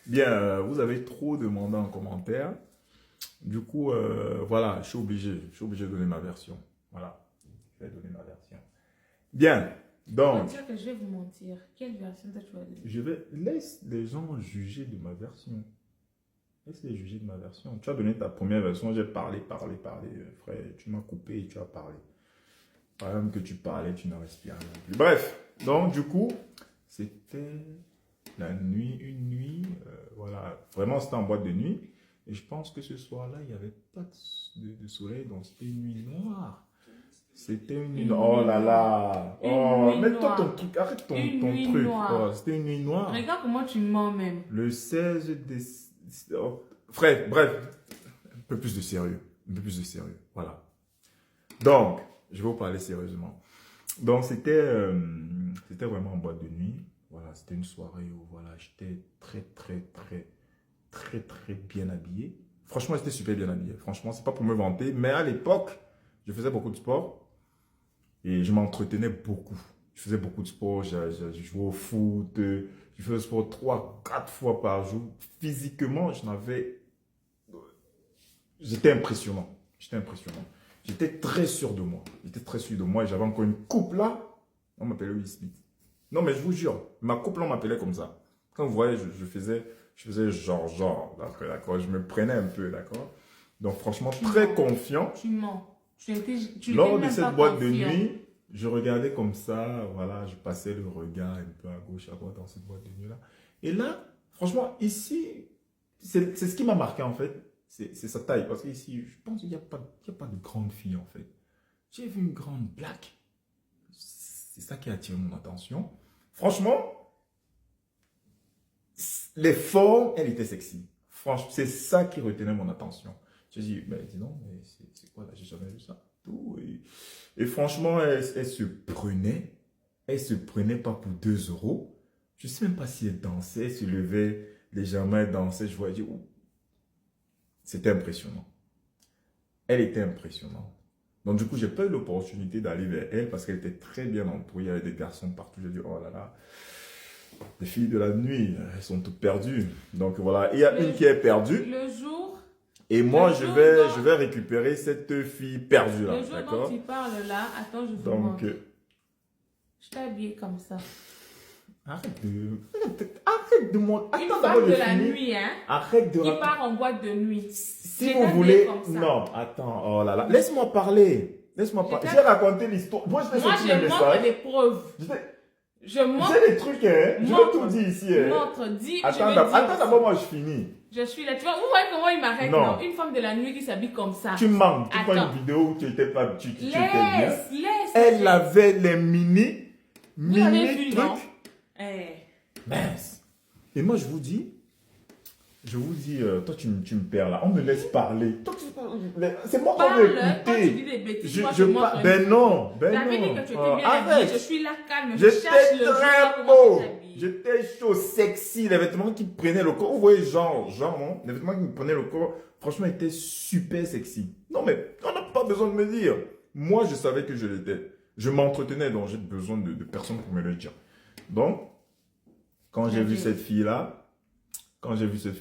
Bien, vous avez trop demandé en commentaire. Du coup, voilà, je suis obligé de donner ma version. Voilà, je vais donner ma version. Bien, On va donc, dire que je vais vous mentir. Quelle version toi tu vas donner? laisse les gens juger de ma version. Laisse les juger de ma version. Tu as donné ta première version, j'ai parlé, frère. Tu m'as coupé et tu as parlé. Par même que tu parlais, tu n'as respiré non plus. Bref, donc du coup, c'était la nuit, une nuit, voilà, vraiment c'était en boîte de nuit. Et je pense que ce soir-là, il n'y avait pas de soleil, donc c'était une nuit noire. C'était une nuit noire. Oh là là. Une Oh, nuit mais toi, ton noire. truc, arrête Une ton nuit truc. Oh, noire. c'était une nuit noire. Regarde comment tu mens même. Le 16 décembre. Oh, frère, bref, un peu plus de sérieux. Un peu plus de sérieux. Voilà. Donc, je vais vous parler sérieusement. Donc, c'était vraiment en boîte de nuit. Voilà, c'était une soirée où voilà, j'étais très bien habillé. Franchement, j'étais super bien habillé. Franchement, c'est pas pour me vanter, mais à l'époque, je faisais beaucoup de sport et je m'entretenais beaucoup. Je faisais beaucoup de sport, je jouais au foot, je faisais sport 3, 4 fois par jour. Physiquement, j'étais impressionnant. J'étais impressionnant. J'étais très sûr de moi. J'étais très sûr de moi et j'avais encore une coupe là. On m'appelait Will Smith. Non, mais je vous jure, ma couple, on m'appelait comme ça. Quand vous voyez, je faisais genre, d'accord, je me prenais un peu, d'accord. Donc, franchement, très confiant. Tu mens. Tu n'étais Lors de même pas cette boîte de confiant. nuit, je regardais comme ça, voilà, je passais le regard un peu à gauche, à droite dans cette boîte de nuit-là. Et là, franchement, ici, c'est ce qui m'a marqué en fait, c'est sa taille. Parce qu'ici, je pense qu'il n'y a pas de grande fille en fait. J'ai vu une grande black. C'est ça qui a attiré mon attention. Franchement, les formes, elle était sexy. Franchement, c'est ça qui retenait mon attention. Je dis, mais dis donc, mais c'est quoi là? J'ai jamais vu ça. Tout. Et franchement, elle se prenait pas pour 2 euros. Je sais même pas si elle dansait, elle se levait légèrement, elle dansait. Je voyais, oh, c'était impressionnant. Elle était impressionnante. Donc du coup, j'ai pas eu l'opportunité d'aller vers elle parce qu'elle était très bien entourée. Il y avait des garçons partout. J'ai dit, oh là là. Les filles de la nuit, elles sont toutes perdues. Donc voilà, il y a une qui est perdue. Le jour. Et moi, je vais récupérer cette fille perdue là. Le jour D'accord? dont tu parles là, attends, je vous Donc, montre. Je t'ai habillé comme ça. arrête de moi. Une Attends femme d'abord de de la finir. nuit, hein. Arrête de Qui part en boîte de nuit. Si Je vous t'ai habillé voulez. comme ça. Non, attends. Oh là là. Laisse-moi parler. Laisse-moi parler. J'ai raconté l'histoire. Moi, je t'ai sorti le je montre message. des preuves. Je montre. J'ai des trucs, hein. Je vais tout dire ici, hein. Montre, dis. Attends d'abord, moi, je finis. Je suis là. Tu vois, vous voyez comment il m'arrête, Non. non? Une femme de la nuit qui s'habille comme ça. Tu mens. Tu prends Attends. une vidéo où tu étais pas. Tu étais bien. Laisse. Elle avait les Vous avez vu, non? trucs. Mince. Et moi, je vous dis, toi, tu me perds là. On me laisse parler. C'est moi qu'on veut Quand tu dis écouter. des bêtises, moi je montre. Ben non. T'avais dit que tu étais bien habillée. Arrête. Je suis là calme. Je cherche J'étais le jour très comment beau. tu t'habilles. J'étais chaud, sexy. Les vêtements qui prenaient le corps. Vous voyez, genre, non? Les vêtements qui me prenaient le corps, franchement, étaient super sexy. Non, mais on n'a pas besoin de me dire. Moi, je savais que je l'étais. Je m'entretenais, donc j'ai besoin de personne pour me le dire. Donc, quand j'ai vu cette fille-là,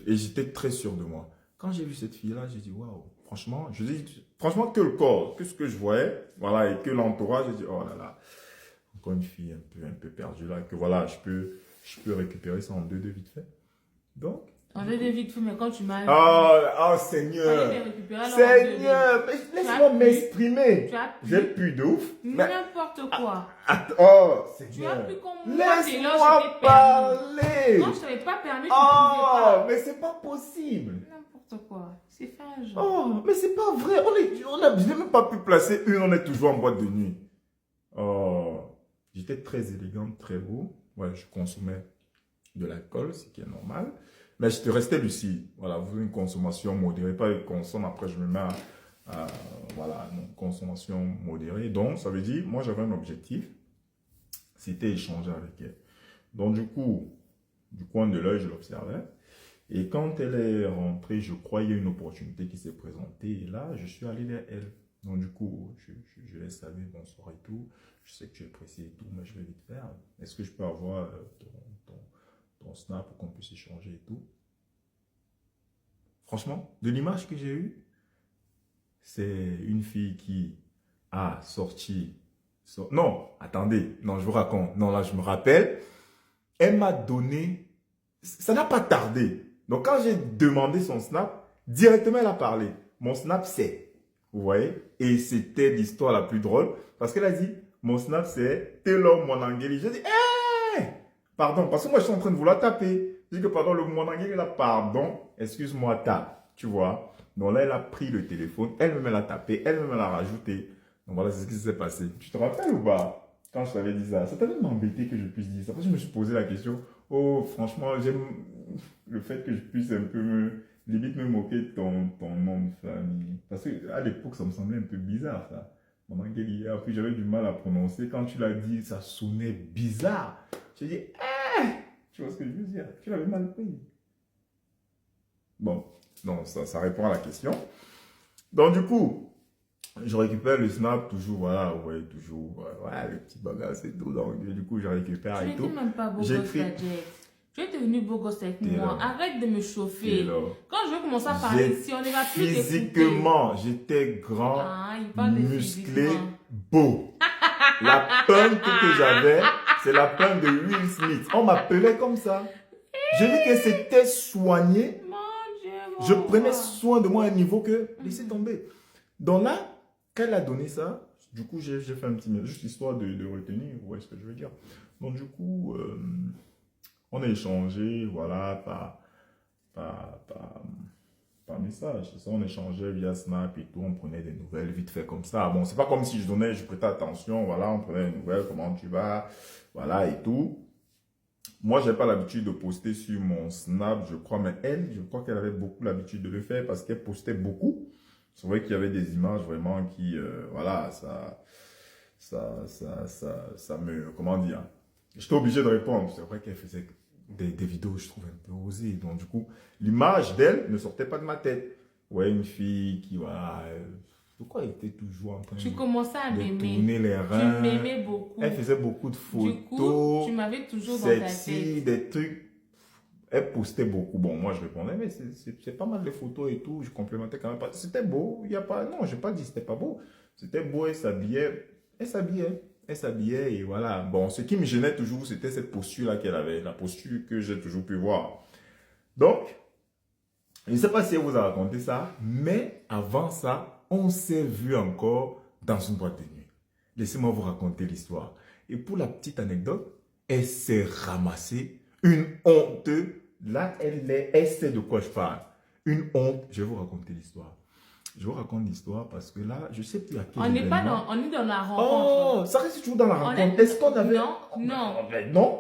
et j'étais très sûr de moi. Quand j'ai vu cette fille-là, j'ai dit, waouh, franchement, franchement, que le corps, que ce que je voyais, voilà, et que l'entourage, j'ai dit, oh là là, encore une fille un peu perdue là, que voilà, je peux récupérer ça en deux vite fait. Donc. En deux vite fait, mais quand tu m'as. Oh Seigneur. Seigneur, laisse-moi m'exprimer. J'ai pu de ouf. N'importe quoi. Oh Seigneur. Tu as pu comme laisse-moi parler. Non, je t'avais pas permis. Oh, mais c'est pas possible. N'importe quoi. C'est fait un jour. Oh, mais c'est pas vrai. Je n'ai même pas pu placer une. On est toujours en boîte de nuit. Oh, j'étais très élégante, très beau. Ouais, je consommais de l'alcool, ce qui est normal. Mais je te restais lucide. Voilà, vous avez une consommation modérée. Pas une consomme, après je me mets voilà, une consommation modérée. Donc, ça veut dire, moi j'avais un objectif. C'était échanger avec elle. Donc, du coup, du coin de l'œil, je l'observais. Et quand elle est rentrée, je crois qu'il y a une opportunité qui s'est présentée. Et là, je suis allé vers elle. Donc, du coup, je laisse saluer, bonsoir et tout. Je sais que tu es pressé et tout, mais je vais vite faire. Est-ce que je peux avoir ton snap pour qu'on puisse échanger et tout? franchement, de l'image que j'ai eue, c'est une fille qui a sorti... Non, attendez, non, je vous raconte. Non, là, je me rappelle. Elle m'a donné... Ça n'a pas tardé. Donc, quand j'ai demandé son snap, directement, elle a parlé. Mon snap, c'est... Vous voyez? Et c'était l'histoire la plus drôle. Parce qu'elle a dit, mon snap, c'est Telo Monangeli. J'ai dit, hé! Pardon, parce que moi, je suis en train de vouloir taper. Je dis que, pardon, le Monangeli, là, pardon, excuse-moi, tape. Tu vois? Donc là, elle a pris le téléphone, elle-même, elle a tapé, elle-même, elle a rajouté. Donc voilà, c'est ce qui s'est passé. Tu te rappelles ou pas? Quand je t'avais dit ça, ça t'avait m'embêté que je puisse dire ça. Parce que je me suis posé la question, oh, franchement, j'aime le fait que je puisse un peu limite me moquer de ton nom de famille. Parce qu'à l'époque, ça me semblait un peu bizarre, ça. Maman Guélia, puis j'avais du mal à prononcer. Quand tu l'as dit, ça sonnait bizarre. J'ai dit, ah! Tu vois ce que je veux dire? Tu l'avais mal pris. Bon, donc ça répond à la question. Donc du coup, je récupère le snap, toujours, voilà, ouais, toujours, voilà, le petit bagage, c'est tout. Donc du coup, je récupère et tout. Tu n'étais même pas beau gosse, Gadget. Tu es devenu beau gosse avec moi. Arrête de me chauffer. Quand je vais commencer à parler ici, on ne va plus t'écouter. Physiquement, j'étais grand, musclé, beau. La punk que j'avais, c'est la punk de Will Smith. On m'appelait comme ça. J'ai vu que c'était soigné. Je prenais soin de moi à un niveau que, laissez tomber. Donc là, quand elle a donné ça, du coup, j'ai fait un petit, juste histoire de retenir, vous voyez ce que je veux dire. Donc du coup, on a échangé, voilà, par message. C'est ça, on échangeait via Snap et tout, on prenait des nouvelles vite fait comme ça. Bon, c'est pas comme si je prêtais attention, voilà, on prenait des nouvelles, comment tu vas, voilà, et tout. Moi, j'ai pas l'habitude de poster sur mon Snap, je crois, mais elle, je crois qu'elle avait beaucoup l'habitude de le faire parce qu'elle postait beaucoup. C'est vrai qu'il y avait des images vraiment qui, voilà, ça me, comment dire, j'étais obligé de répondre. C'est vrai qu'elle faisait des vidéos, je trouve, un peu osées. Donc, du coup, l'image d'elle ne sortait pas de ma tête. Ouais, une fille qui, voilà, pourquoi elle était toujours en train tu commençais à de tourner les reins. Tu m'aimais beaucoup. Elle faisait beaucoup de photos. Du coup, tu m'avais toujours dans ta tête. Des trucs. Elle postait beaucoup. Bon, moi, je répondais, mais c'est pas mal de photos et tout. Je complémentais quand même pas. C'était beau. Il y a pas, non, je n'ai pas dit que c'était pas beau. C'était beau, elle s'habillait. Elle s'habillait. Elle s'habillait et voilà. Bon, ce qui me gênait toujours, c'était cette posture-là qu'elle avait. La posture que j'ai toujours pu voir. Donc, je ne sais pas si elle vous a raconté ça, mais avant ça, on s'est vu encore dans une boîte de nuit. Laissez-moi vous raconter l'histoire. Et pour la petite anecdote, elle s'est ramassée une honte. Là, elle sait de quoi je parle. Une honte. Je vais vous raconter l'histoire. Je vous raconte l'histoire parce que là, je ne sais plus à quel on est dans la rencontre. Oh, ça reste toujours dans la rencontre. Est-ce qu'on avait... Non, non.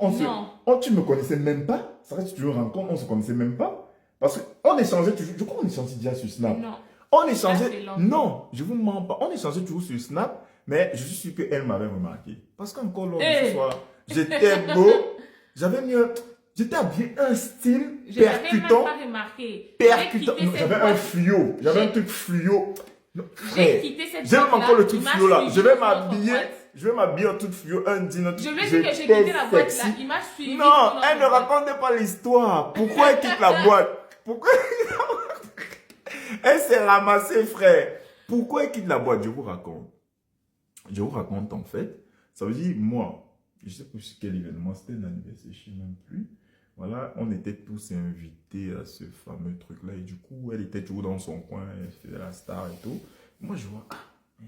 Non, tu ne me connaissais même pas. Ça reste toujours une rencontre, on ne se connaissait même pas. Parce qu'on échangeait toujours... Je crois qu'on échangeait déjà sur Snap. Non. On échangeait... Non, je ne vous mens pas. On échangeait toujours sur Snap, mais je suis sûr qu'elle m'avait remarqué. Parce qu'encore lors de ce soir, j'étais beau. J'avais mis un... J'étais habillé un style percutant. Je n'avais même pas remarqué. Percutant. J'avais un fluo. J'avais un truc fluo. J'ai quitté cette J'aime encore le truc fluo là. Je vais m'habiller en truc fluo, un jean, un truc. Je vais dire que j'ai quitté la boîte là. Il m'a suivi. Non, elle ne racontait pas l'histoire. Pourquoi elle quitte la boîte? Pourquoi elle s'est ramassée, frère? Pourquoi elle quitte la boîte? Je vous raconte. Je vous raconte en fait. Ça veut dire, moi, je ne sais plus quel événement, c'était un anniversaire, je ne sais même plus. Voilà, on était tous invités à ce fameux truc-là. Et du coup, elle était toujours dans son coin, elle faisait la star et tout. Moi, je vois,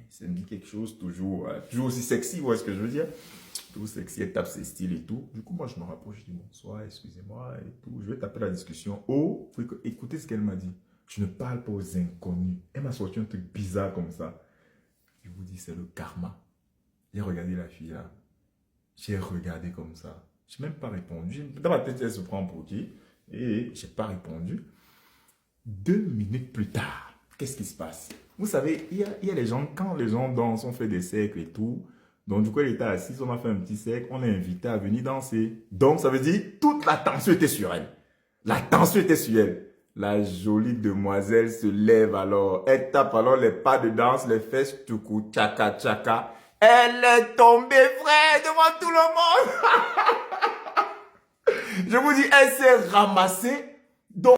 ça me dit quelque chose, toujours aussi sexy, vous voyez ce que je veux dire? Toujours sexy, elle tape ses styles et tout. Du coup, moi, je me rapproche, je dis bonsoir, excusez-moi et tout. Je vais taper la discussion. Oh, écoutez ce qu'elle m'a dit. Je ne parle pas aux inconnus. Elle m'a sorti un truc bizarre comme ça. Je vous dis, c'est le karma. J'ai regardé la fille là. J'ai regardé comme ça. Je n'ai même pas répondu. Dans ma tête, elle se prend pour qui? Et je n'ai pas répondu. 2 minutes plus tard, qu'est-ce qui se passe? Vous savez, il y a les gens, quand les gens dansent, on fait des cercles et tout. Donc, du coup, elle était assise, on a fait un petit cercle, on l'a invité à venir danser. Donc, ça veut dire, toute la tension était sur elle. La tension était sur elle. La jolie demoiselle se lève alors. Elle tape alors les pas de danse, les fesses, tout coup, tchaka, tchaka. Elle est tombée, frère, devant tout le monde. Je vous dis, elle s'est ramassée